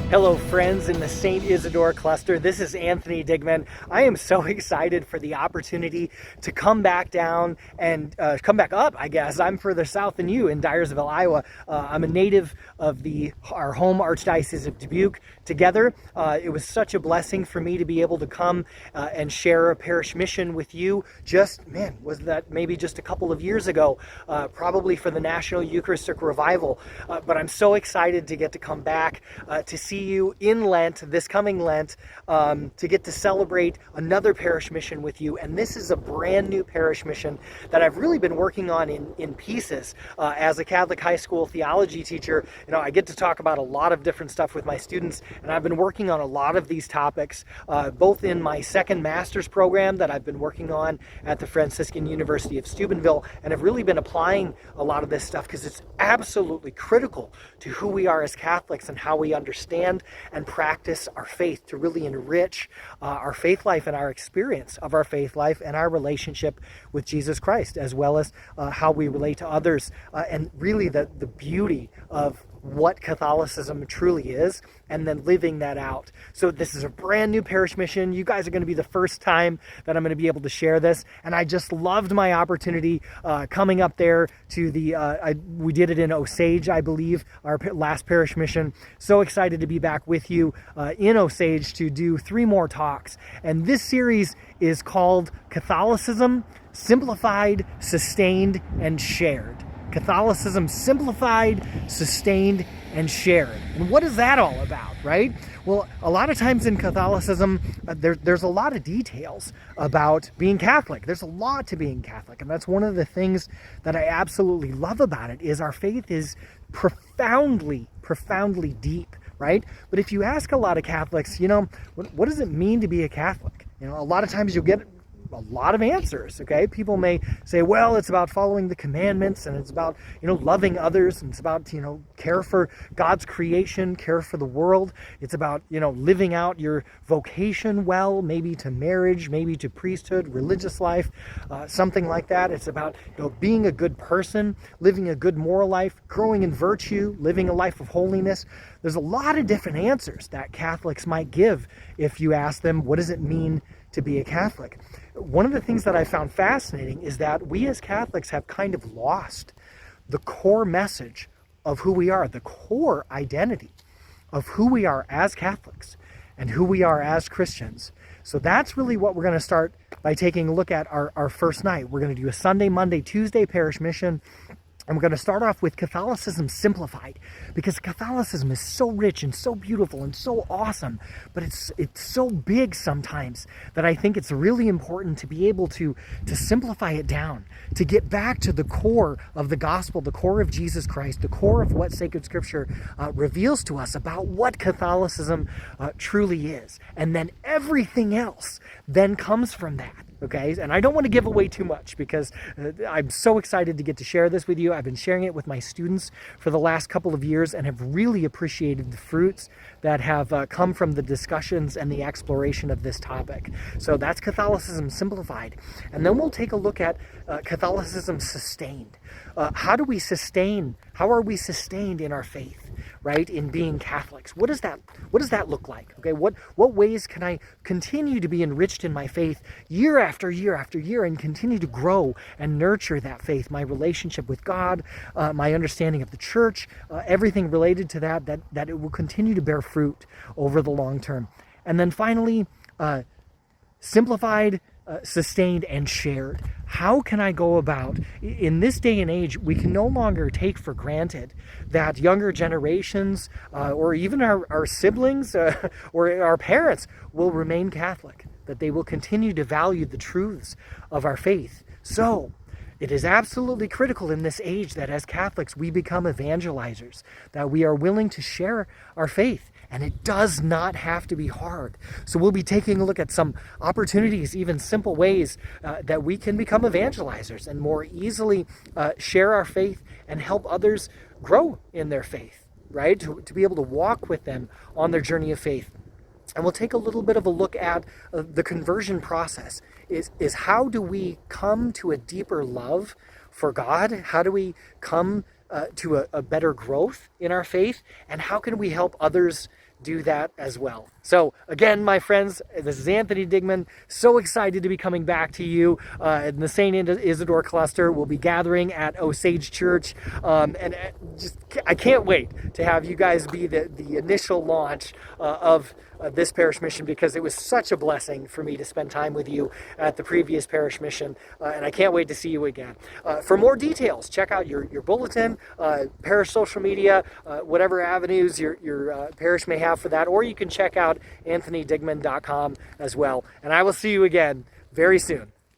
Hello friends in the St. Isidore cluster, this is Anthony Digmann. I am so excited for the opportunity to come back down and come back up, I guess. I'm further south than you in Dyersville, Iowa. I'm a native of our home Archdiocese of Dubuque. Together, it was such a blessing for me to be able to come and share a parish mission with you. Was that maybe just a couple of years ago, probably for the National Eucharistic Revival. But I'm so excited to get to come back to see you in Lent, this coming Lent, to get to celebrate another parish mission with you. And this is a brand new parish mission that I've really been working on in pieces. As a Catholic high school theology teacher, I get to talk about a lot of different stuff with my students, and I've been working on a lot of these topics, both in my second master's program that I've been working on at the Franciscan University of Steubenville, and I've really been applying a lot of this stuff because it's absolutely critical to who we are as Catholics and how we understand and practice our faith, to really enrich our faith life and our experience of our faith life and our relationship with Jesus Christ, as well as how we relate to others, and really the beauty of what Catholicism truly is, and then living that out. So this is a brand new parish mission. You guys are going to be the first time that I'm going to be able to share this, and I just loved my opportunity coming up there to we did it in Osage, I believe, our last parish mission. So excited to be back with you in Osage to do 3 more talks, and this series is called Catholicism, Simplified, Sustained, and Shared. Catholicism simplified, sustained, and shared. And what is that all about, right? Well, a lot of times in Catholicism, there's a lot of details about being Catholic. There's a lot to being Catholic, and that's one of the things that I absolutely love about it, is our faith is profoundly deep, right? But if you ask a lot of Catholics, what does it mean to be a Catholic? A lot of times you'll get a lot of answers, okay? People may say, well, it's about following the commandments, and it's about, loving others, and it's about, care for God's creation, care for the world. It's about, living out your vocation well, maybe to marriage, maybe to priesthood, religious life, something like that. It's about, being a good person, living a good moral life, growing in virtue, living a life of holiness. There's a lot of different answers that Catholics might give if you ask them, what does it mean to be a Catholic? One of the things that I found fascinating is that we as Catholics have kind of lost the core message of who we are, the core identity of who we are as Catholics and who we are as Christians. So that's really what we're going to start by taking a look at our first night. We're going to do a Sunday, Monday, Tuesday parish mission. And we're going to start off with Catholicism Simplified, because Catholicism is so rich and so beautiful and so awesome, but it's so big sometimes that I think it's really important to be able to simplify it down, to get back to the core of the gospel, the core of Jesus Christ, the core of what sacred scripture reveals to us about what Catholicism truly is. And then everything else then comes from that. Okay, and I don't want to give away too much because I'm so excited to get to share this with you. I've been sharing it with my students for the last couple of years and have really appreciated the fruits that have come from the discussions and the exploration of this topic. So that's Catholicism Simplified. And then we'll take a look at Catholicism Sustained. How are we sustained in our faith, right? In being Catholics. What does that look like? Okay, what ways can I continue to be enriched in my faith year after year after year and continue to grow and nurture that faith, my relationship with God, my understanding of the church, everything related to that it will continue to bear fruit over the long term. And then finally, simplified, sustained, and shared. How can I go about, in this day and age, we can no longer take for granted that younger generations or even our siblings or our parents will remain Catholic, that they will continue to value the truths of our faith. So it is absolutely critical in this age that as Catholics we become evangelizers, that we are willing to share our faith. And it does not have to be hard. So we'll be taking a look at some opportunities, even simple ways that we can become evangelizers and more easily share our faith and help others grow in their faith, right? To be able to walk with them on their journey of faith. And we'll take a little bit of a look at the conversion process. Is how do we come to a deeper love for God? How do we come to a better growth in our faith? And how can we help others do that as well. So again, my friends, this is Anthony Digmann. So excited to be coming back to you in the St. Isidore cluster. We'll be gathering at Osage Church, and I can't wait to have you guys be the initial launch of this parish mission, because it was such a blessing for me to spend time with you at the previous parish mission, and I can't wait to see you again. For more details, check out your bulletin, parish social media, whatever avenues your parish may have for that, or you can check out anthonydigmann.com as well. And I will see you again very soon.